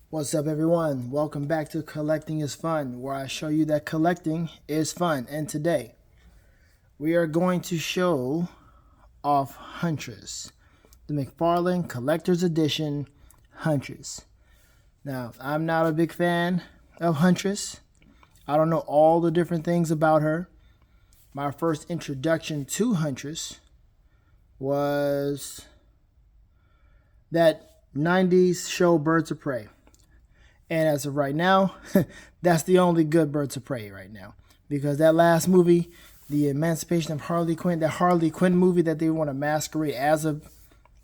What's up, everyone? Welcome back to Collecting is Fun, where I show you that collecting is fun. And today, we are going to show off Huntress, the McFarlane Collector's Edition Huntress. Now, I'm not a big fan of Huntress. I don't know all the different things about her. My first introduction to Huntress was that 90s show Birds of Prey. And as of right now, that's the only good Birds of Prey right now. Because that last movie, The Emancipation of Harley Quinn, that Harley Quinn movie that they want to masquerade as a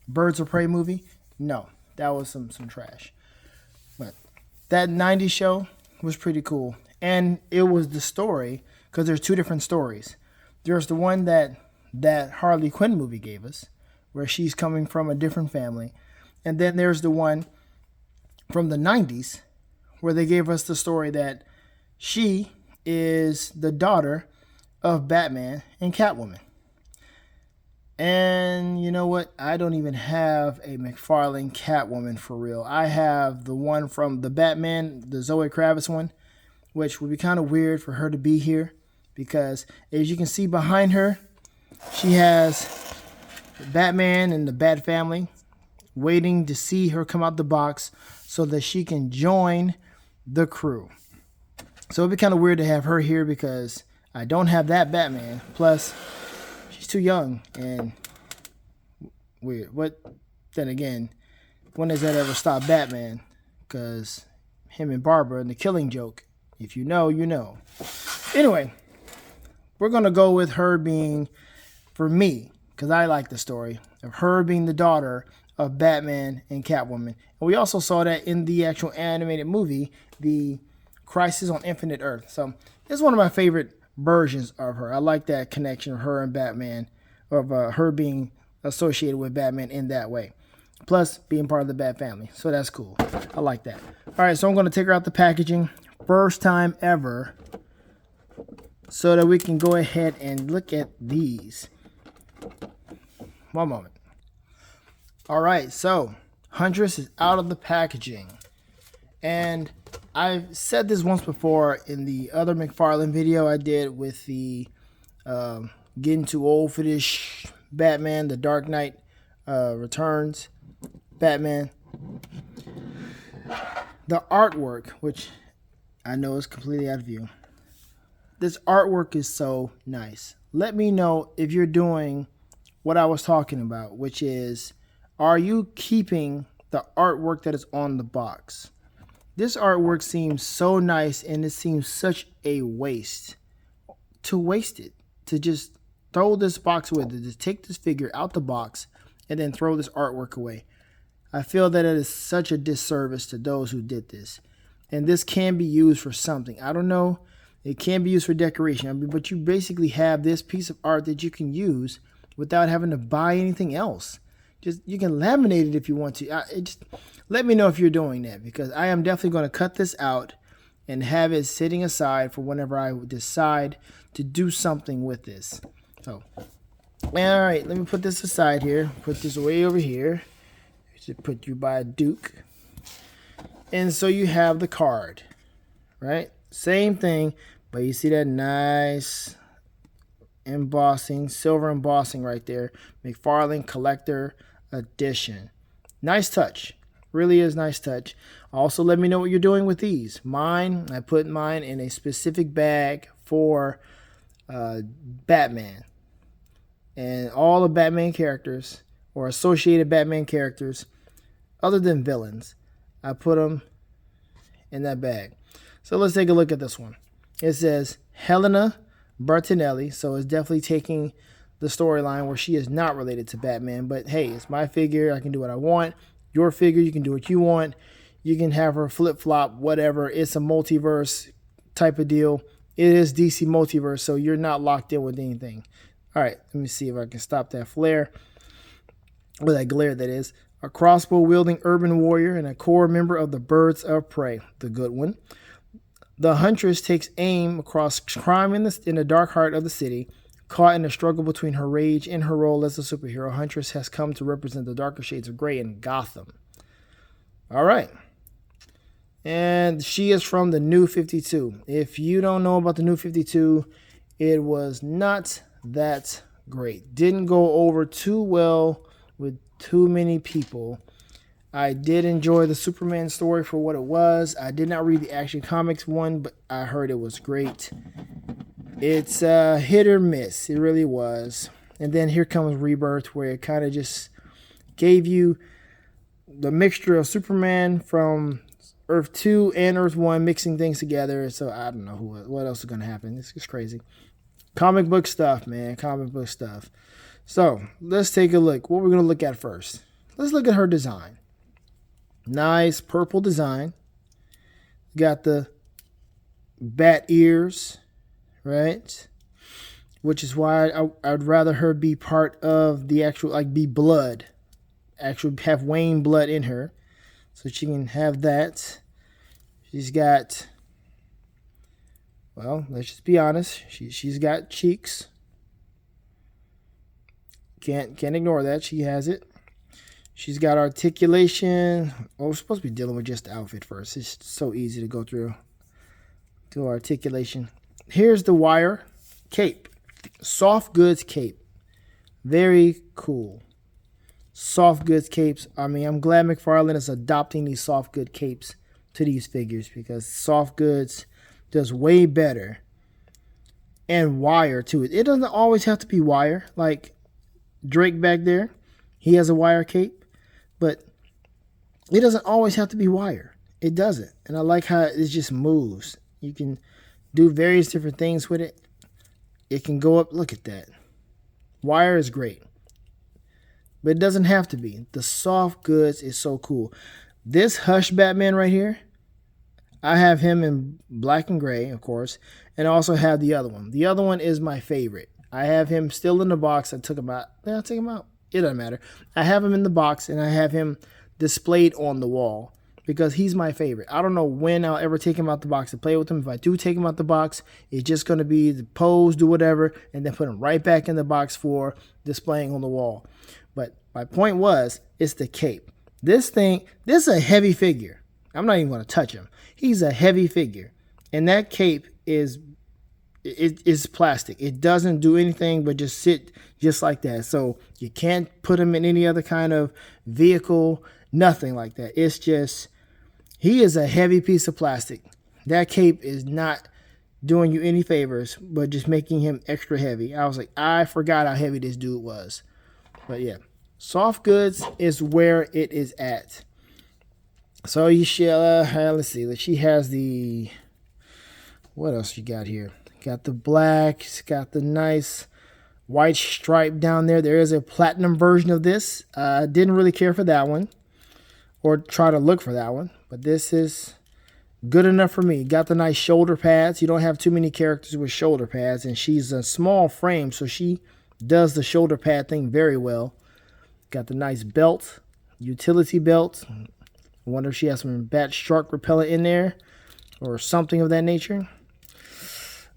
Birds of Prey movie, no, that was some trash. But that 90s show was pretty cool. And it was the story, because there's two different stories. There's the one that Harley Quinn movie gave us, where she's coming from a different family. And then there's the one from the 90s, where they gave us the story that she is the daughter of Batman and Catwoman. And you know what? I don't even have a McFarlane Catwoman for real. I have the one from the Batman, the Zoe Kravitz one, which would be kind of weird for her to be here because as you can see behind her, she has Batman and the Bat family waiting to see her come out the box so that she can join the crew. So it'd be kind of weird to have her here because I don't have that Batman. Plus, she's too young and weird. But then again, when does that ever stop Batman? Because him and Barbara and the Killing Joke, if you know, you know. Anyway, we're going to go with her being, for me, because I like the story, of her being the daughter of Batman and Catwoman. And we also saw that in the actual animated movie, The Crisis on Infinite Earth. So it's one of my favorite versions of her. I like that connection of her and Batman, of her being associated with Batman in that way. Plus being part of the Bat family. So that's cool. I like that. All right, so I'm going to take her out the packaging. First time ever. So that we can go ahead and look at these. One moment. All right, so Huntress is out of the packaging. And I've said this once before in the other McFarlane video I did with the getting too old for this Batman, the Dark Knight Returns Batman. The artwork, which I know is completely out of view. This artwork is so nice. Let me know if you're doing what I was talking about, which is, are you keeping the artwork that is on the box? This artwork seems so nice, and it seems such a waste to waste it, to just throw this box away, to just take this figure out the box and then throw this artwork away. I feel that it is such a disservice to those who did this. And this can be used for something. I don't know. It can be used for decoration, but you basically have this piece of art that you can use without having to buy anything else. Just you can laminate it if you want to. Just let me know if you're doing that, because I am definitely going to cut this out and have it sitting aside for whenever I decide to do something with this. So, all right, let me put this aside here. Put this way over here. Just put you by a Duke. And so you have the card, right? Same thing, but you see that nice embossing, silver embossing right there. McFarlane Collector Edition. Nice touch. Really is nice touch. Also, let me know what you're doing with these. Mine, I put mine in a specific bag for Batman. And all the Batman characters, or associated Batman characters, other than villains, I put them in that bag. So let's take a look at this one. It says Helena Bertinelli, so it's definitely taking the storyline where she is not related to Batman, but hey, it's my figure, I can do what I want. Your figure, you can do what you want. You can have her flip-flop, whatever. It's a multiverse type of deal. It is DC multiverse, so you're not locked in with anything. All right, let me see if I can stop that flare, or that glare, that is. A crossbow-wielding urban warrior and a core member of the Birds of Prey, the good one. The Huntress takes aim across crime in the dark heart of the city. Caught in a struggle between her rage and her role as a superhero, Huntress has come to represent the darker shades of gray in Gotham. All right. And she is from the New 52. If you don't know about the New 52, it was not that great. Didn't go over too well with too many people. I did enjoy the Superman story for what it was. I did not read the Action Comics one, but I heard it was great. It's hit or miss. It really was. And then here comes Rebirth, where it kind of just gave you the mixture of Superman from Earth 2 and Earth 1 mixing things together. So I don't know what else is going to happen. It's just crazy. Comic book stuff, man. Comic book stuff. So let's take a look. What we're going to look at first. Let's look at her design. Nice purple design. Got the bat ears, right? Which is why I'd rather her be part of the actual, like, be blood. Actually have Wayne blood in her. So she can have that. She's got, well, let's just be honest. She's got cheeks. Can't ignore that. She has it. She's got articulation. Oh, we're supposed to be dealing with just the outfit first. It's so easy to go through articulation. Here's the wire cape. Soft goods cape. Very cool. Soft goods capes. I mean, I'm glad McFarlane is adopting these soft good capes to these figures, because soft goods does way better. And wire to it. It doesn't always have to be wire. Like Drake back there, he has a wire cape. But it doesn't always have to be wire. It doesn't. And I like how it just moves. You can do various different things with it. It can go up. Look at that. Wire is great. But it doesn't have to be. The soft goods is so cool. This Hush Batman right here, I have him in black and gray, of course. And I also have the other one. The other one is my favorite. I have him still in the box. I took him out. Did I take him out? It doesn't matter. I have him in the box, and I have him displayed on the wall because he's my favorite. I don't know when I'll ever take him out the box to play with him. If I do take him out the box, it's just going to be the pose, do whatever, and then put him right back in the box for displaying on the wall. But my point was, it's the cape. This is a heavy figure. I'm not even going to touch him. He's a heavy figure. And that cape is plastic. It doesn't do anything but just sit just like that. So you can't put him in any other kind of vehicle, nothing like that. It's just, he is a heavy piece of plastic. That cape is not doing you any favors, but just making him extra heavy. I was like, I forgot how heavy this dude was. But yeah, soft goods is where it is at. So you shall, let's see. She has the, what else you got here? Got the black. It's got the nice white stripe down there. There is a platinum version of this. Didn't really care for that one or try to look for that one. But this is good enough for me. Got the nice shoulder pads. You don't have too many characters with shoulder pads. And she's a small frame, so she does the shoulder pad thing very well. Got the nice belt. Utility belt. I wonder if she has some bat shark repellent in there or something of that nature.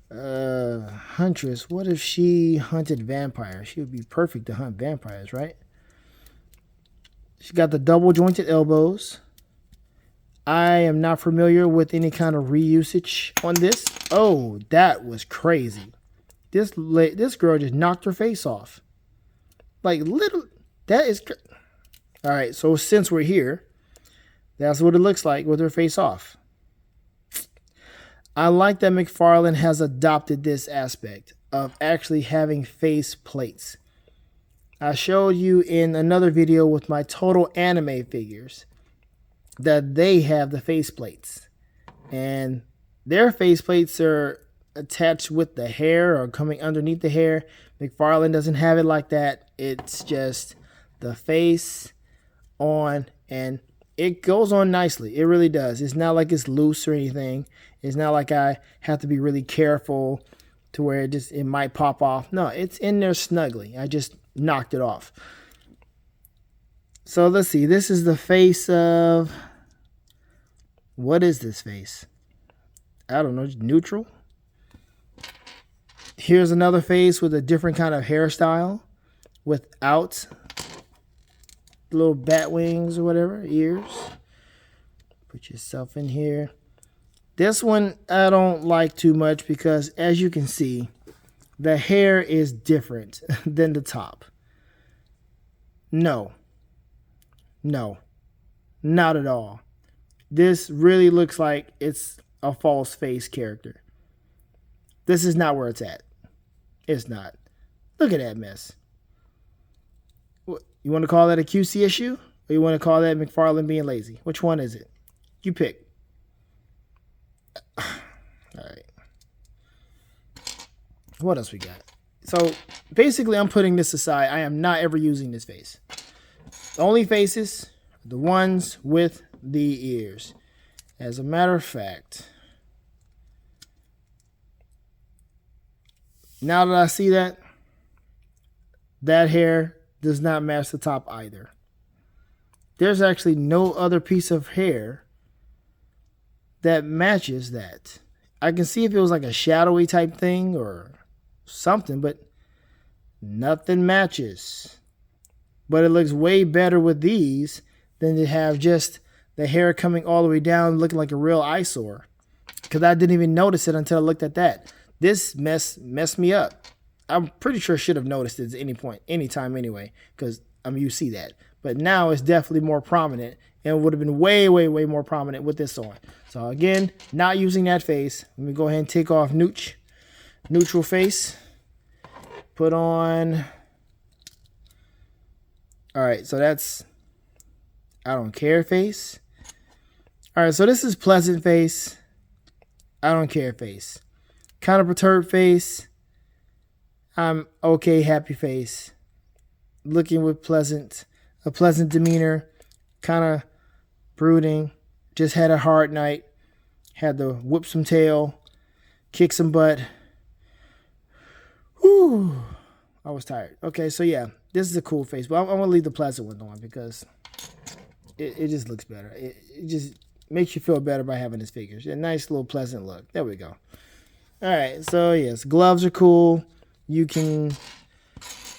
Huntress, what if she hunted vampires? She would be perfect to hunt vampires, right? She got the double jointed elbows. I am not familiar with any kind of reusage on this. Oh, that was crazy. This girl just knocked her face off. Like, that is all right. So since we're here, that's what it looks like with her face off. I like that McFarlane has adopted this aspect of actually having face plates. I showed you in another video with my total anime figures that they have the face plates. And their face plates are attached with the hair or coming underneath the hair. McFarlane doesn't have it like that. It's just the face on, and it goes on nicely. It really does. It's not like it's loose or anything. It's not like I have to be really careful to where it might pop off. No, it's in there snugly. I just knocked it off. So let's see. This is the face of, what is this face? I don't know, neutral. Here's another face with a different kind of hairstyle without little bat wings or whatever, ears. Put yourself in here. This one I don't like too much because, as you can see, the hair is different than the top. No, not at all. This really looks like it's a false face character. This is not where it's at. It's not. Look at that mess. You want to call that a QC issue? Or you want to call that McFarlane being lazy? Which one is it? You pick. All right. What else we got? So basically, I'm putting this aside. I am not ever using this face. The only faces, the ones with the ears. As a matter of fact, now that I see that, that hair does not match the top either. There's actually no other piece of hair that matches that. I can see if it was like a shadowy type thing or something, but nothing matches. But it looks way better with these than to have just the hair coming all the way down looking like a real eyesore. Because I didn't even notice it until I looked at that. This messed me up. I'm pretty sure I should have noticed it at any point, anytime anyway, because you see that. But now it's definitely more prominent, and it would have been way, way, way more prominent with this on. So again, not using that face. Let me go ahead and take off neutral face. Put on. All right, so that's I don't care face. All right, so this is pleasant face. I don't care face. Kind of perturbed face. I'm okay happy face. Looking with a pleasant demeanor. Kind of brooding. Just had a hard night. Had to whip some tail. Kick some butt. Whew. I was tired. Okay, so yeah, this is a cool face. But I'm going to leave the pleasant one on because it just looks better. It just makes you feel better by having his figures. A nice little pleasant look. There we go. All right, so yes, gloves are cool. You can,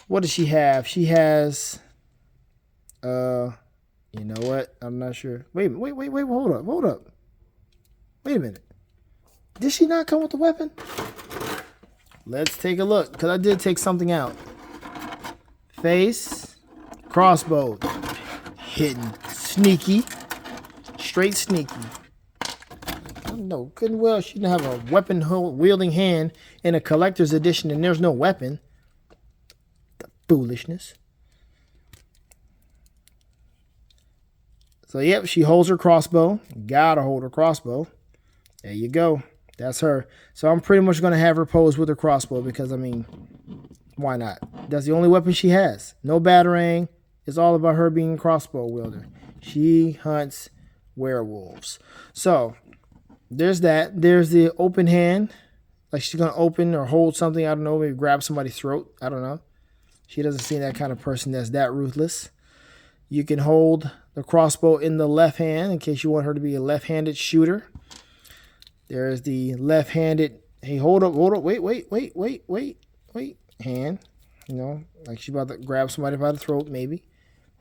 what does she have? She has, you know what? I'm not sure. Wait, hold up. Wait a minute. Did she not come with the weapon? Let's take a look, because I did take something out. Face, crossbow, hidden, sneaky, straight sneaky. No, couldn't well she didn't have a weapon wielding hand in a collector's edition and there's no weapon. The foolishness. So yep, she holds her crossbow. Gotta hold her crossbow. There you go. That's her. So I'm pretty much gonna have her pose with her crossbow because why not? That's the only weapon she has. No batarang. It's all about her being a crossbow wielder. She hunts werewolves. So there's that. There's the open hand. Like she's going to open or hold something. I don't know. Maybe grab somebody's throat. I don't know. She doesn't seem that kind of person that's that ruthless. You can hold the crossbow in the left hand in case you want her to be a left-handed shooter. There's the left-handed. Hey, hold up. Wait. Hand. You know, like she's about to grab somebody by the throat, maybe.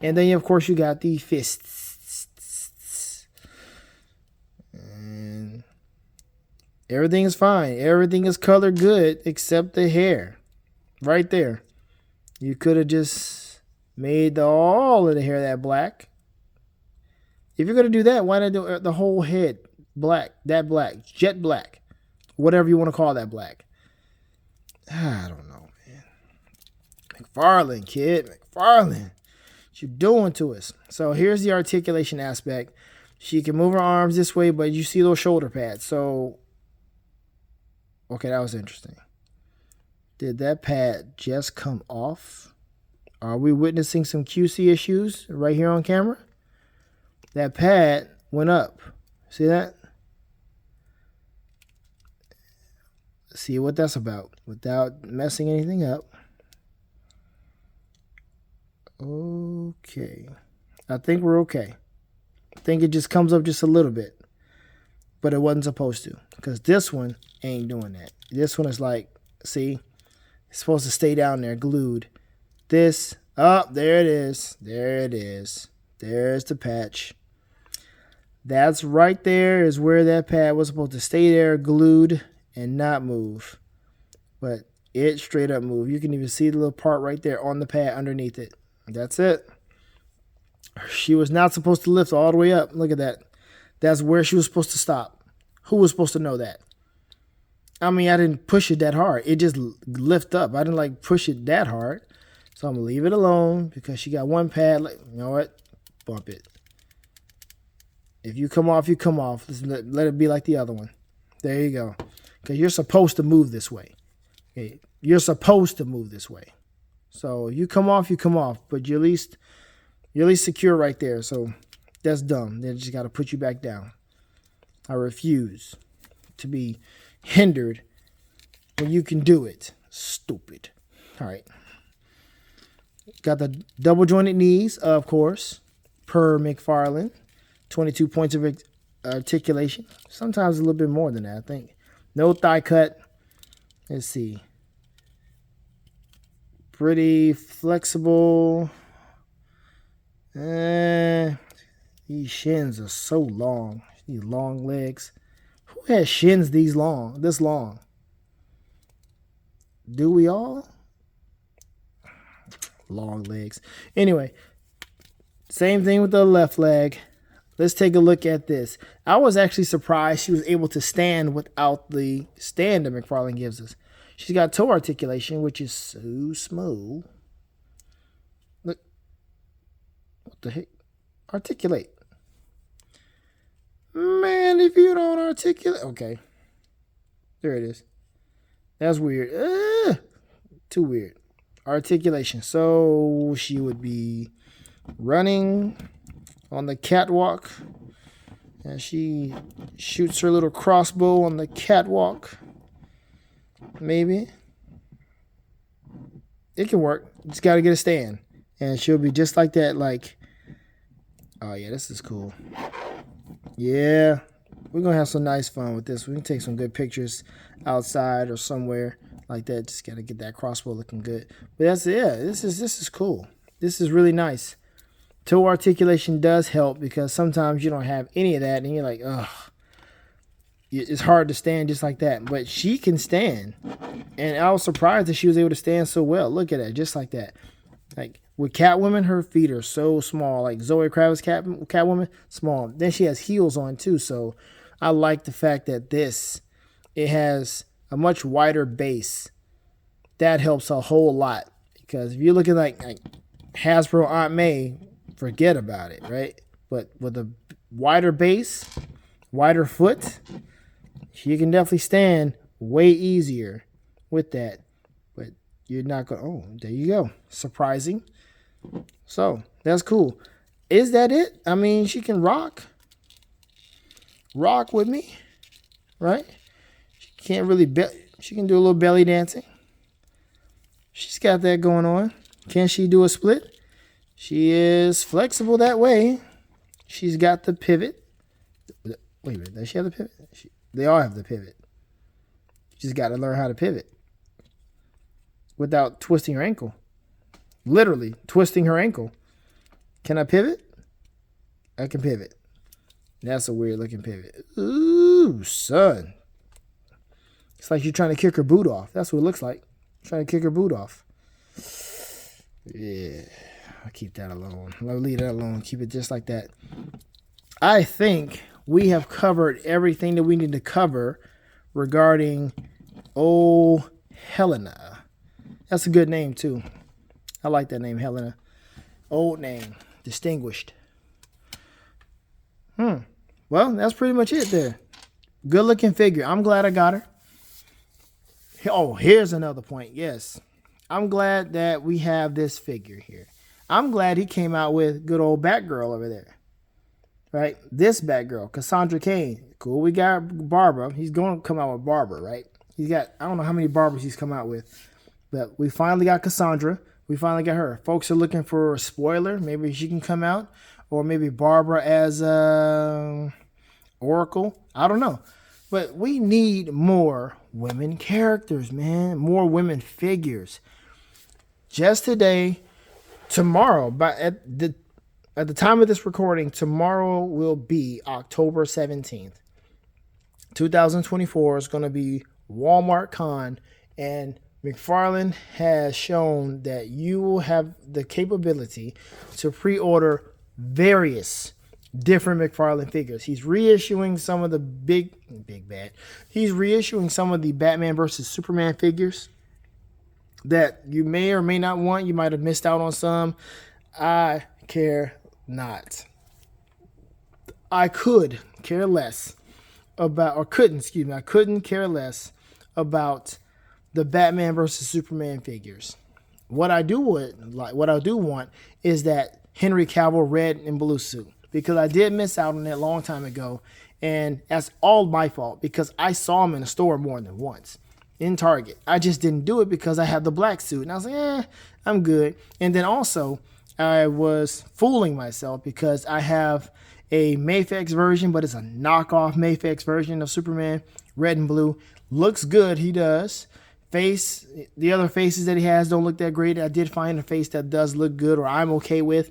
And then, of course, you got the fists. And everything is fine. Everything is colored good except the hair. Right there. You could have just made all of the hair that black. If you're going to do that, why not do the whole head black? That black. Jet black. Whatever you want to call that black. I don't know, man. McFarlane, kid. McFarlane. What you doing to us? So here's the articulation aspect. She can move her arms this way, but you see those shoulder pads. So, okay, that was interesting. Did that pad just come off? Are we witnessing some QC issues right here on camera? That pad went up. See that? See what that's about without messing anything up. Okay. I think we're okay. I think it just comes up just a little bit. But it wasn't supposed to. Because this one ain't doing that. This one is like, see? It's supposed to stay down there glued. This, there it is. There it is. There's the patch. That's right there is where that pad was supposed to stay there, glued and not move. But it straight up moved. You can even see the little part right there on the pad underneath it. That's it. She was not supposed to lift all the way up. Look at that. That's where she was supposed to stop. Who was supposed to know that? I mean, I didn't push it that hard. It just lift up. I didn't like push it that hard. So I'm going to leave it alone because she got one pad. Like, you know what? Bump it. If you come off, you come off. Let it be like the other one. There you go. Because you're supposed to move this way. Okay? You're supposed to move this way. So you come off, you come off. But you're at least secure right there. So that's dumb. They just got to put you back down. I refuse to be hindered when you can do it. Stupid. All right. Got the double jointed knees, of course, per McFarlane. 22 points of articulation. Sometimes a little bit more than that, I think. No thigh cut. Let's see. Pretty flexible. These shins are so long. These long legs. Who has shins this long? Do we all? Long legs. Anyway, same thing with the left leg. Let's take a look at this. I was actually surprised she was able to stand without the stand that McFarlane gives us. She's got toe articulation, which is so small. Look. What the heck? Articulate. Man, if you don't articulate. Okay. There it is. That's weird. Too weird. Articulation. So she would be running on the catwalk. And she shoots her little crossbow on the catwalk. Maybe. It can work. Just got to get a stand. And she'll be just like that. Like, oh yeah, this is cool. Yeah. We're going to have some nice fun with this. We can take some good pictures outside or somewhere like that. Just got to get that crossbow looking good. But that's it. Yeah, this is cool. This is really nice. Toe articulation does help because sometimes you don't have any of that and you're like, ugh. It's hard to stand just like that. But she can stand. And I was surprised that she was able to stand so well. Look at that. Just like that. Like with Catwoman, her feet are so small. Like Zoe Kravitz Catwoman, small. Then she has heels on too. So I like the fact that it has a much wider base. That helps a whole lot. Because if you're looking like Hasbro Aunt May, forget about it, right? But with a wider base, wider foot, she can definitely stand way easier with that. But you're not going to, oh, there you go. Surprising. So, that's cool. Is that it? I mean, she can rock with me, right? She can't really, she can do a little belly dancing. She's got that going on. Can she do a split? She is flexible that way. She's got the pivot. Wait a minute. Does she have the pivot? They all have the pivot. She's got to learn how to pivot without twisting her ankle. Literally twisting her ankle. Can I pivot? I can pivot. That's a weird looking pivot. Ooh, son. It's like you're trying to kick her boot off. That's what it looks like. Trying to kick her boot off. Yeah. I'll keep that alone. I'll leave that alone. Keep it just like that. I think we have covered everything that we need to cover regarding Helena. That's a good name, too. I like that name, Helena. Old name. Distinguished. Well, that's pretty much it there. Good looking figure. I'm glad I got her. Oh, here's another point. Yes. I'm glad that we have this figure here. I'm glad he came out with good old Batgirl over there. Right? This Batgirl, Cassandra Cain. Cool. We got Barbara. He's going to come out with Barbara, right? He's got, I don't know how many Barbers he's come out with. But we finally got Cassandra. We finally got her. Folks are looking for a spoiler. Maybe she can come out. Or maybe Barbara as Oracle. I don't know. But we need more women characters, man. More women figures. Just today, tomorrow, at the time of this recording, tomorrow will be October 17th. 2024 is going to be Walmart Con, and McFarlane has shown that you will have the capability to pre-order various different McFarlane figures. He's reissuing some of the big bad. He's reissuing some of the Batman versus Superman figures that you may or may not want. You might have missed out on some. I care not. I could care less about, or couldn't, excuse me, I couldn't care less about the Batman versus Superman figures. What I do want is that Henry Cavill red and blue suit, because I did miss out on that a long time ago, and that's all my fault because I saw him in the store more than once in Target. I just didn't do it because I had the black suit, and I was like, I'm good. And then also I was fooling myself because I have a Mafex version, but it's a knockoff Mafex version of Superman, red and blue. Looks good, he does. Face, the other faces that he has don't look that great. I did find a face that does look good, or I'm okay with.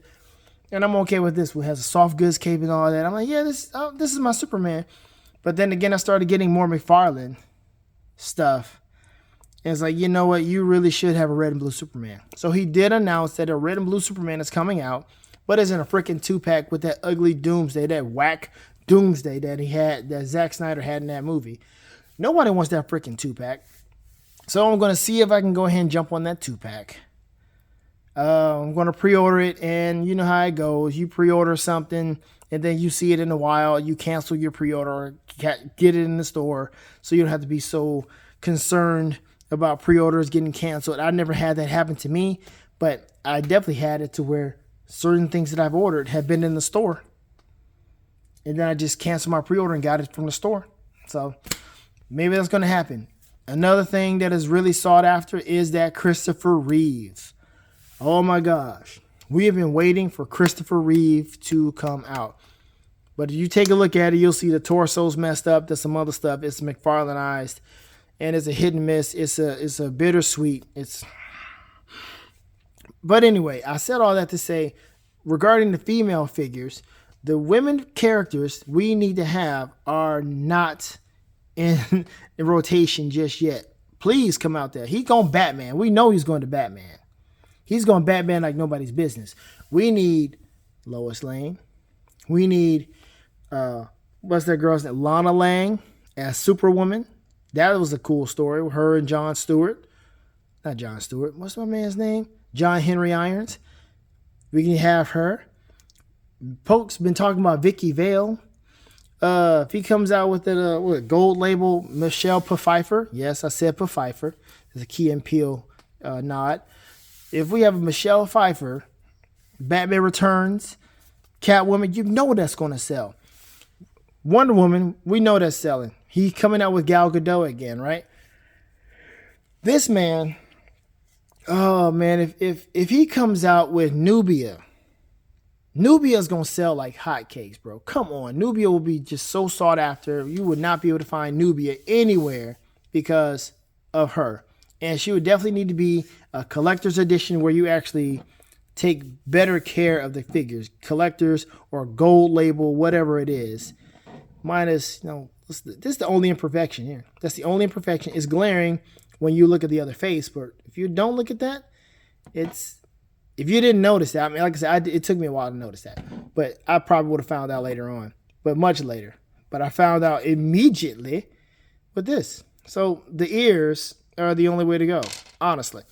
And I'm okay with this one. It has a soft goods cape and all that. I'm like, yeah, this is my Superman. But then again, I started getting more McFarlane stuff. And it's like, you know what? You really should have a red and blue Superman. So he did announce that a red and blue Superman is coming out, but it's in a freaking 2-pack with that ugly Doomsday, that whack Doomsday that Zack Snyder had in that movie. Nobody wants that freaking 2-pack. So I'm going to see if I can go ahead and jump on that 2-pack. I'm going to pre-order it, and you know how it goes. You pre-order something, and then you see it in a while. You cancel your pre-order or get it in the store, so you don't have to be so concerned about pre-orders getting canceled. I never had that happen to me, but I definitely had it to where certain things that I've ordered have been in the store, and then I just canceled my pre-order and got it from the store. So maybe that's going to happen. Another thing that is really sought after is that Christopher Reeve. Oh my gosh. We have been waiting for Christopher Reeve to come out. But if you take a look at it, you'll see the torso's messed up. There's some other stuff. It's McFarlaneized. And it's a hit and miss. It's a bittersweet. But anyway, I said all that to say, regarding the female figures, the women characters we need to have are not in rotation just yet. Please come out there. He's going Batman. We know he's going to Batman. He's going Batman like nobody's business. We need Lois Lane. We need, what's that girl's name? Lana Lang as Superwoman. That was a cool story with her and John Stewart. Not John Stewart. What's my man's name? John Henry Irons. We can have her. Folks been talking about Vicky Vale. If he comes out with a gold label, Michelle Pfeiffer. Yes, I said Pfeiffer. There's a Key and Peele nod. If we have a Michelle Pfeiffer, Batman Returns, Catwoman, you know that's going to sell. Wonder Woman, we know that's selling. He's coming out with Gal Gadot again, right? This man, oh man, if he comes out with Nubia's going to sell like hotcakes, bro. Come on. Nubia will be just so sought after. You would not be able to find Nubia anywhere because of her. And she would definitely need to be a collector's edition where you actually take better care of the figures. Collectors or gold label, whatever it is. Minus, this is the only imperfection here. That's the only imperfection. It's glaring when you look at the other face. But if you don't look at that, if you didn't notice that, I mean, like I said, it took me a while to notice that. But I probably would have found out later on. But much later. But I found out immediately with this. So the ears are the only way to go, honestly.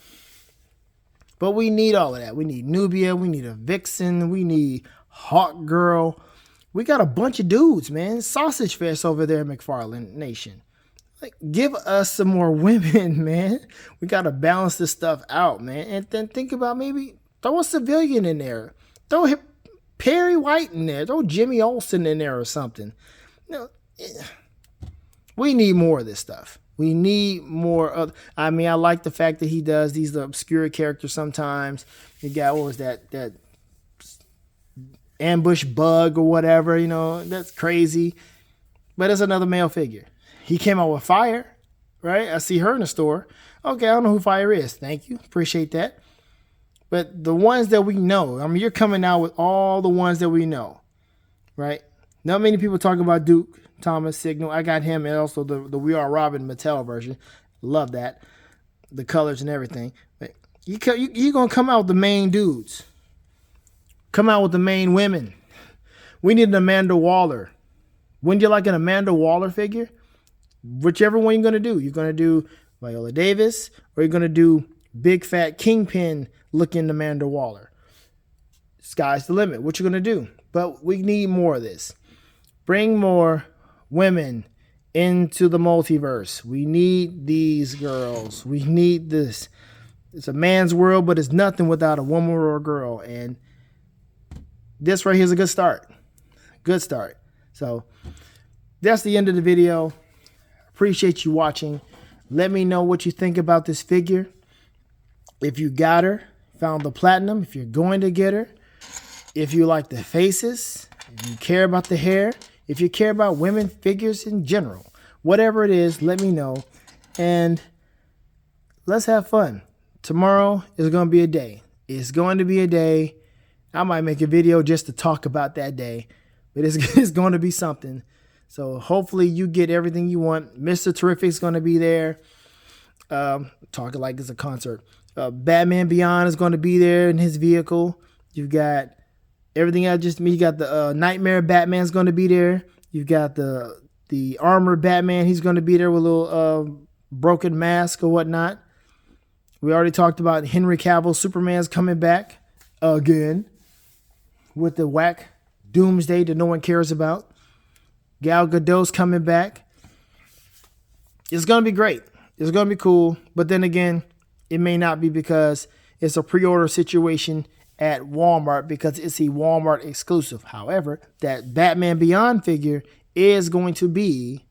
But we need all of that. We need Nubia. We need a Vixen. We need Hawk Girl. We got a bunch of dudes, man. Sausage fest over there, McFarlane Nation. Like, give us some more women, man. We got to balance this stuff out, man. And then think about maybe throw a civilian in there. Throw Perry White in there. Throw Jimmy Olsen in there or something. We need more of this stuff. We need more of. I mean, I like the fact that he does these obscure characters sometimes. You got, what was that ambush bug or whatever? That's crazy. But it's another male figure. He came out with Fire, right? I see her in the store. Okay, I don't know who Fire is. Thank you, appreciate that. But the ones that we know, I mean, you're coming out with all the ones that we know, right? Not many people talk about Duke, Thomas, Signal. I got him, and also the We Are Robin Mattel version. Love that. The colors and everything. But you're going to come out with the main dudes. Come out with the main women. We need an Amanda Waller. Wouldn't you like an Amanda Waller figure? Whichever one you're going to do. You're going to do Viola Davis, or you're going to do big fat kingpin looking Amanda Waller. Sky's the limit. What you going to do? But we need more of this. Bring more women into the multiverse. We need these girls. We need this. It's a man's world, but it's nothing without a woman or a girl. And this right here is a good start. Good start. So that's the end of the video. Appreciate you watching. Let me know what you think about this figure. If you got her, found the platinum, if you're going to get her, if you like the faces, if you care about the hair, if you care about women figures in general, whatever it is, let me know. And let's have fun. Tomorrow is going to be a day. It's going to be a day. I might make a video just to talk about that day, but it's going to be something. So hopefully you get everything you want. Mr. Terrific's going to be there. Talking like it's a concert. Batman Beyond is going to be there in his vehicle. You've got everything else. Just me. You got the Nightmare Batman's going to be there. You've got the Armor Batman. He's going to be there with a little broken mask or whatnot. We already talked about Henry Cavill. Superman's coming back again with the whack Doomsday that no one cares about. Gal Gadot's coming back. It's going to be great. It's going to be cool. But then again, it may not be because it's a pre-order situation at Walmart because it's a Walmart exclusive. However, that Batman Beyond figure is going to be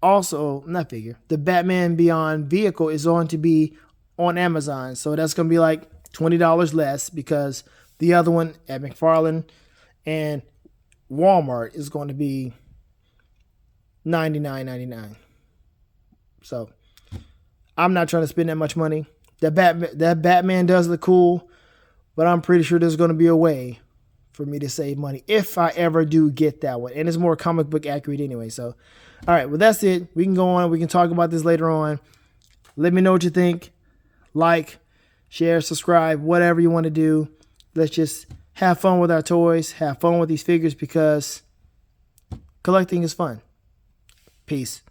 also, not figure, the Batman Beyond vehicle is going to be on Amazon. So that's going to be like $20 less because the other one at McFarlane and Walmart is going to be $99.99. So I'm not trying to spend that much money. That Batman does look cool, but I'm pretty sure there's going to be a way for me to save money if I ever do get that one. And it's more comic book accurate anyway. So, all right, well, that's it. We can go on. We can talk about this later on. Let me know what you think. Like, share, subscribe, whatever you want to do. Let's just have fun with our toys, have fun with these figures because collecting is fun. Peace.